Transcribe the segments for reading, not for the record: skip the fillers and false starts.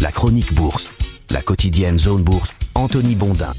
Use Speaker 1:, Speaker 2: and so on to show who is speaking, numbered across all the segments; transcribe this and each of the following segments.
Speaker 1: La chronique bourse, la quotidienne Zone Bourse, Anthony Bondin.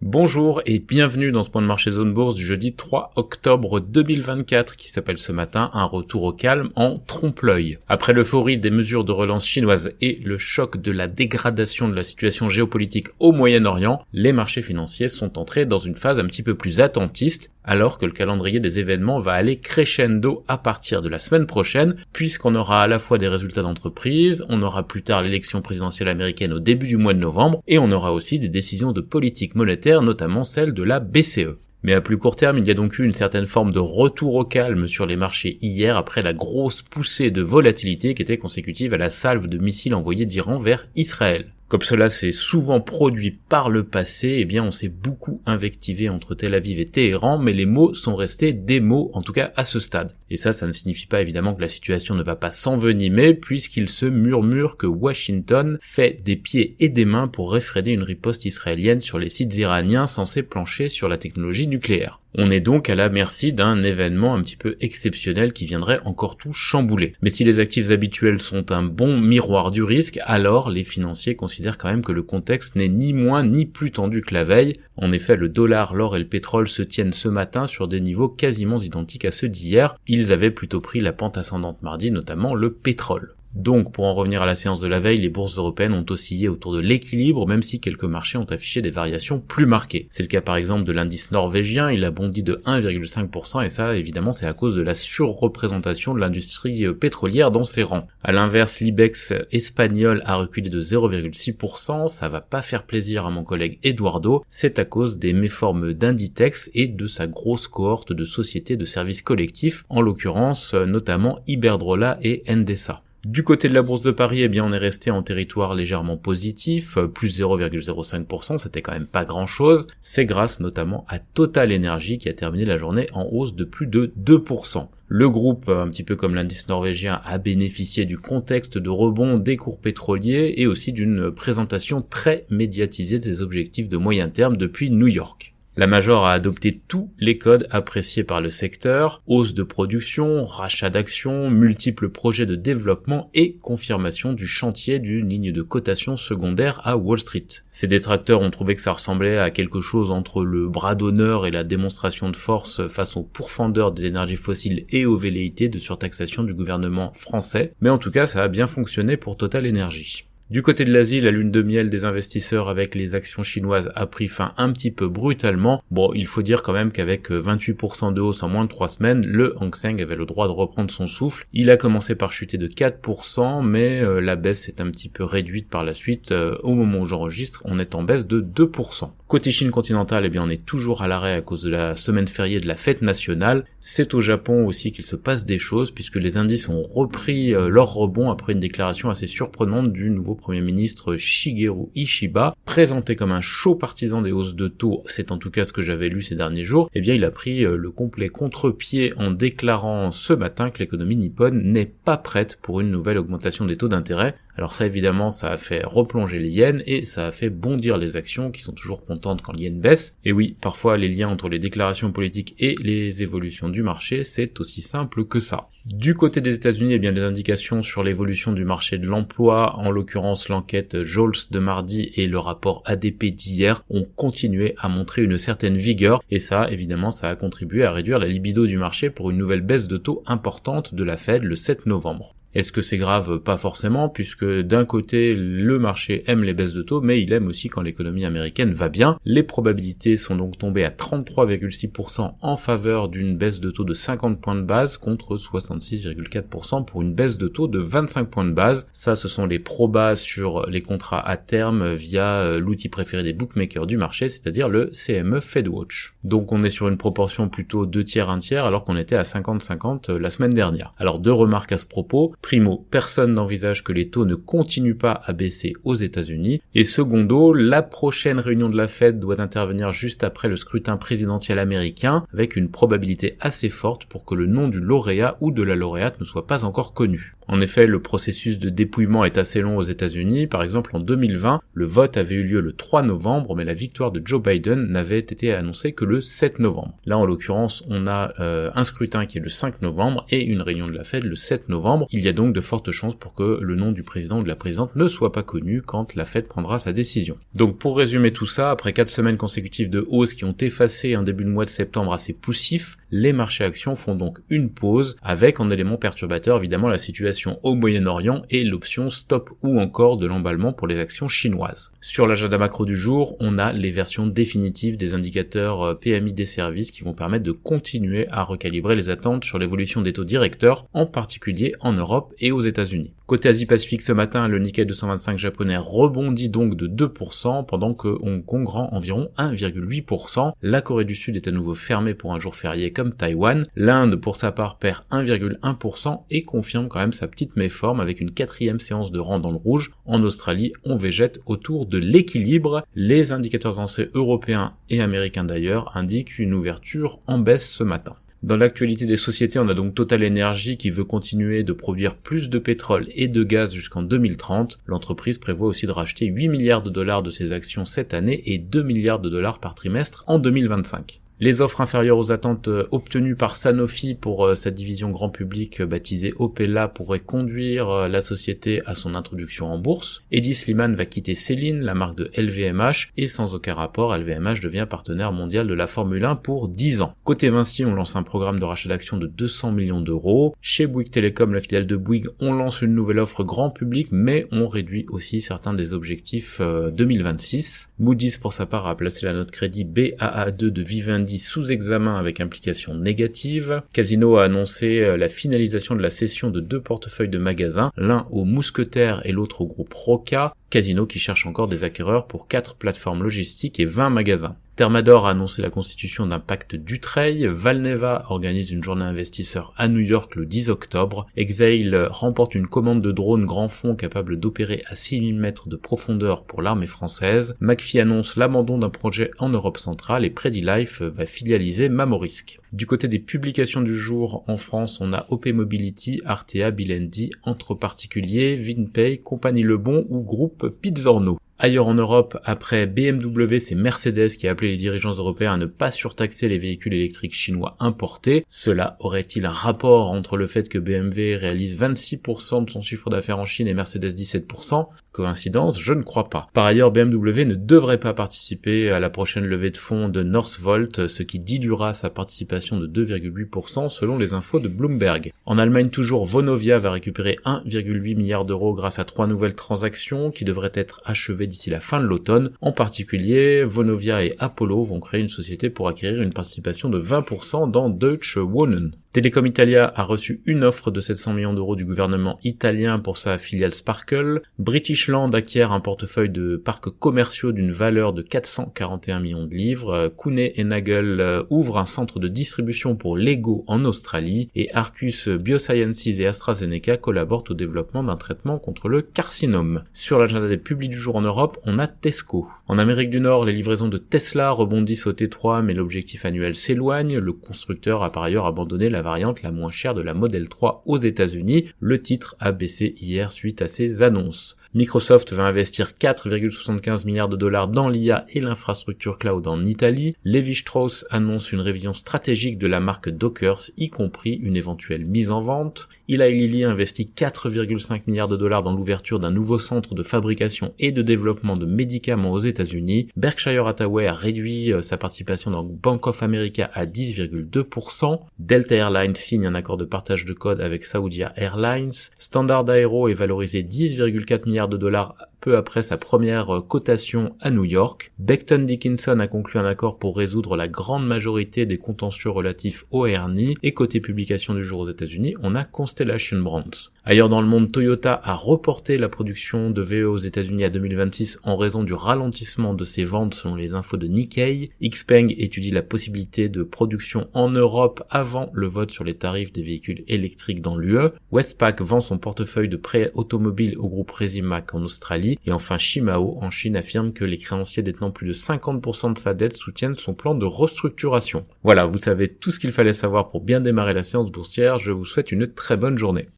Speaker 2: Bonjour et bienvenue dans ce point de marché Zone Bourse du jeudi 3 octobre 2024 qui s'appelle ce matin un retour au calme en trompe-l'œil. Après l'euphorie des mesures de relance chinoises et le choc de la dégradation de la situation géopolitique au Moyen-Orient, les marchés financiers sont entrés dans une phase un petit peu plus attentiste alors que le calendrier des événements va aller crescendo à partir de la semaine prochaine puisqu'on aura à la fois des résultats d'entreprise, on aura plus tard l'élection présidentielle américaine au début du mois de novembre et on aura aussi des décisions de politique monétaire, notamment celle de la BCE. Mais à plus court terme, il y a donc eu une certaine forme de retour au calme sur les marchés hier après la grosse poussée de volatilité qui était consécutive à la salve de missiles envoyés d'Iran vers Israël. Comme cela s'est souvent produit par le passé, eh bien on s'est beaucoup invectivé entre Tel Aviv et Téhéran, mais les mots sont restés des mots, en tout cas à ce stade. Et ça ne signifie pas évidemment que la situation ne va pas s'envenimer, puisqu'il se murmure que Washington fait des pieds et des mains pour réfréner une riposte israélienne sur les sites iraniens censés plancher sur la technologie nucléaire. On est donc à la merci d'un événement un petit peu exceptionnel qui viendrait encore tout chambouler. Mais si les actifs habituels sont un bon miroir du risque, alors les financiers considèrent quand même que le contexte n'est ni moins ni plus tendu que la veille. En effet, le dollar, l'or et le pétrole se tiennent ce matin sur des niveaux quasiment identiques à ceux d'hier. Ils avaient plutôt pris la pente ascendante mardi, notamment le pétrole. Donc, pour en revenir à la séance de la veille, les bourses européennes ont oscillé autour de l'équilibre, même si quelques marchés ont affiché des variations plus marquées. C'est le cas par exemple de l'indice norvégien, il a bondi de 1,5% et ça, évidemment, c'est à cause de la surreprésentation de l'industrie pétrolière dans ses rangs. À l'inverse, l'IBEX espagnol a reculé de 0,6%, ça va pas faire plaisir à mon collègue Eduardo, c'est à cause des méformes d'Inditex et de sa grosse cohorte de sociétés de services collectifs, en l'occurrence notamment Iberdrola et Endesa. Du côté de la bourse de Paris, eh bien, on est resté en territoire légèrement positif, plus 0,05%, c'était quand même pas grand chose. C'est grâce notamment à Total Energy qui a terminé la journée en hausse de plus de 2%. Le groupe, un petit peu comme l'indice norvégien, a bénéficié du contexte de rebond des cours pétroliers et aussi d'une présentation très médiatisée de ses objectifs de moyen terme depuis New York. La Major a adopté tous les codes appréciés par le secteur, hausse de production, rachat d'actions, multiples projets de développement et confirmation du chantier d'une ligne de cotation secondaire à Wall Street. Ces détracteurs ont trouvé que ça ressemblait à quelque chose entre le bras d'honneur et la démonstration de force face aux pourfendeurs des énergies fossiles et aux velléités de surtaxation du gouvernement français, mais en tout cas ça a bien fonctionné pour Total Energy. Du côté de l'Asie, la lune de miel des investisseurs avec les actions chinoises a pris fin un petit peu brutalement. Bon, il faut dire quand même qu'avec 28% de hausse en moins de 3 semaines, le Hang Seng avait le droit de reprendre son souffle. Il a commencé par chuter de 4%, mais la baisse s'est un petit peu réduite par la suite. Au moment où j'enregistre, on est en baisse de 2%. Côté Chine continentale, eh bien on est toujours à l'arrêt à cause de la semaine fériée de la fête nationale. C'est au Japon aussi qu'il se passe des choses puisque les indices ont repris leur rebond après une déclaration assez surprenante du nouveau Premier ministre Shigeru Ishiba, présenté comme un chaud partisan des hausses de taux, c'est en tout cas ce que j'avais lu ces derniers jours, eh bien il a pris le complet contre-pied en déclarant ce matin que l'économie nippone n'est pas prête pour une nouvelle augmentation des taux d'intérêt. Alors ça évidemment ça a fait replonger les yens et ça a fait bondir les actions qui sont toujours contentes quand le yen baisse. Et oui, parfois les liens entre les déclarations politiques et les évolutions du marché, c'est aussi simple que ça. Du côté des États-Unis, eh bien les indications sur l'évolution du marché de l'emploi, en l'occurrence l'enquête JOLTS de mardi et le rapport ADP d'hier, ont continué à montrer une certaine vigueur et ça, évidemment, ça a contribué à réduire la libido du marché pour une nouvelle baisse de taux importante de la Fed le 7 novembre. Est-ce que c'est grave? Pas forcément, puisque d'un côté, le marché aime les baisses de taux, mais il aime aussi quand l'économie américaine va bien. Les probabilités sont donc tombées à 33,6% en faveur d'une baisse de taux de 50 points de base contre 66,4% pour une baisse de taux de 25 points de base. Ça, ce sont les probas sur les contrats à terme via l'outil préféré des bookmakers du marché, c'est-à-dire le CME FedWatch. Donc on est sur une proportion plutôt 2 tiers, 1 tiers, alors qu'on était à 50-50 la semaine dernière. Alors 2 remarques à ce propos. Primo, personne n'envisage que les taux ne continuent pas à baisser aux États-Unis. Et secondo, la prochaine réunion de la Fed doit intervenir juste après le scrutin présidentiel américain, avec une probabilité assez forte pour que le nom du lauréat ou de la lauréate ne soit pas encore connu. En effet, le processus de dépouillement est assez long aux États-Unis. Par exemple, en 2020, le vote avait eu lieu le 3 novembre, mais la victoire de Joe Biden n'avait été annoncée que le 7 novembre. Là, en l'occurrence, on a un scrutin qui est le 5 novembre et une réunion de la Fed le 7 novembre. Il y a donc de fortes chances pour que le nom du président ou de la présidente ne soit pas connu quand la Fed prendra sa décision. Donc, pour résumer tout ça, après 4 semaines consécutives de hausse qui ont effacé un début de mois de septembre assez poussif, les marchés actions font donc une pause, avec en élément perturbateur évidemment la situation au Moyen-Orient et l'option stop ou encore de l'emballement pour les actions chinoises. Sur l'agenda macro du jour, on a les versions définitives des indicateurs PMI des services qui vont permettre de continuer à recalibrer les attentes sur l'évolution des taux directeurs, en particulier en Europe et aux États-Unis. Côté Asie-Pacifique ce matin, le Nikkei 225 japonais rebondit donc de 2%, pendant que Hong Kong rend environ 1,8%. La Corée du Sud est à nouveau fermée pour un jour férié comme Taïwan. L'Inde, pour sa part, perd 1,1% et confirme quand même sa petite méforme avec une 4e séance de rang dans le rouge. En Australie, on végète autour de l'équilibre. Les indicateurs financiers européens et américains d'ailleurs indiquent une ouverture en baisse ce matin. Dans l'actualité des sociétés, on a donc Total Energy qui veut continuer de produire plus de pétrole et de gaz jusqu'en 2030. L'entreprise prévoit aussi de racheter 8 milliards de dollars de ses actions cette année et 2 milliards de dollars par trimestre en 2025. Les offres inférieures aux attentes obtenues par Sanofi pour sa division grand public baptisée Opella pourraient conduire la société à son introduction en bourse. Hedi Slimane va quitter Céline, la marque de LVMH, et sans aucun rapport, LVMH devient partenaire mondial de la Formule 1 pour 10 ans. Côté Vinci, on lance un programme de rachat d'actions de 200 millions d'euros. Chez Bouygues Télécom, la filiale de Bouygues, on lance une nouvelle offre grand public, mais on réduit aussi certains des objectifs 2026. Moody's, pour sa part, a placé la note crédit Baa2 de Vivendi sous examen avec implication négative. Casino a annoncé la finalisation de la cession de 2 portefeuilles de magasins, l'un aux Mousquetaires et l'autre au groupe Roca. Casino qui cherche encore des acquéreurs pour 4 plateformes logistiques et 20 magasins. Thermador a annoncé la constitution d'un pacte Dutreil, Valneva organise une journée investisseur à New York le 10 octobre, Exail remporte une commande de drone grand fond capable d'opérer à 6000 mètres de profondeur pour l'armée française, McPhee annonce l'abandon d'un projet en Europe centrale et Predilife va filialiser Mamorisk. Du côté des publications du jour, en France, on a OP Mobility, Artea, Bilendi, Entre Particuliers, Vinpay, Compagnie Lebon ou groupe Pizzorno. Ailleurs en Europe, après BMW, c'est Mercedes qui a appelé les dirigeants européens à ne pas surtaxer les véhicules électriques chinois importés. Cela aurait-il un rapport entre le fait que BMW réalise 26% de son chiffre d'affaires en Chine et Mercedes 17%? Coïncidence? Je ne crois pas. Par ailleurs, BMW ne devrait pas participer à la prochaine levée de fonds de Northvolt, ce qui diluera sa participation de 2,8% selon les infos de Bloomberg. En Allemagne toujours, Vonovia va récupérer 1,8 milliard d'euros grâce à 3 nouvelles transactions qui devraient être achevées d'ici la fin de l'automne. En particulier, Vonovia et Apollo vont créer une société pour acquérir une participation de 20% dans Deutsche Wohnen. Telecom Italia a reçu une offre de 700 millions d'euros du gouvernement italien pour sa filiale Sparkle. British Land acquiert un portefeuille de parcs commerciaux d'une valeur de 441 millions de livres. Kuehne + Nagel ouvre un centre de distribution pour Lego en Australie et Arcus Biosciences et AstraZeneca collaborent au développement d'un traitement contre le carcinome. Sur l'agenda des publics du jour en Europe, on a Tesco. En Amérique du Nord, les livraisons de Tesla rebondissent au T3, mais l'objectif annuel s'éloigne. Le constructeur a par ailleurs abandonné la variante la moins chère de la Model 3 aux États-Unis. Le titre a baissé hier suite à ces annonces. Microsoft va investir 4,75 milliards de dollars dans l'IA et l'infrastructure cloud en Italie. Lévi-Strauss annonce une révision stratégique de la marque Dockers, y compris une éventuelle mise en vente. Eli Lilly investit 4,5 milliards de dollars dans l'ouverture d'un nouveau centre de fabrication et de développement de médicaments aux États-Unis. Berkshire Hathaway a réduit sa participation dans Bank of America à 10,2%. Delta Airlines signe un accord de partage de code avec Saudia Airlines. Standard Aero est valorisé 10,4 milliards de dollars peu après sa première cotation à New York. Becton Dickinson a conclu un accord pour résoudre la grande majorité des contentieux relatifs au hernie. Et côté publication du jour aux États-Unis, on a Constellation Brands. Ailleurs dans le monde, Toyota a reporté la production de VE aux États-Unis à 2026 en raison du ralentissement de ses ventes selon les infos de Nikkei. Xpeng étudie la possibilité de production en Europe avant le vote sur les tarifs des véhicules électriques dans l'UE. Westpac vend son portefeuille de prêts automobiles au groupe Resimac en Australie. Et enfin, Shimao en Chine affirme que les créanciers détenant plus de 50% de sa dette soutiennent son plan de restructuration. Voilà, vous savez tout ce qu'il fallait savoir pour bien démarrer la séance boursière. Je vous souhaite une très bonne journée.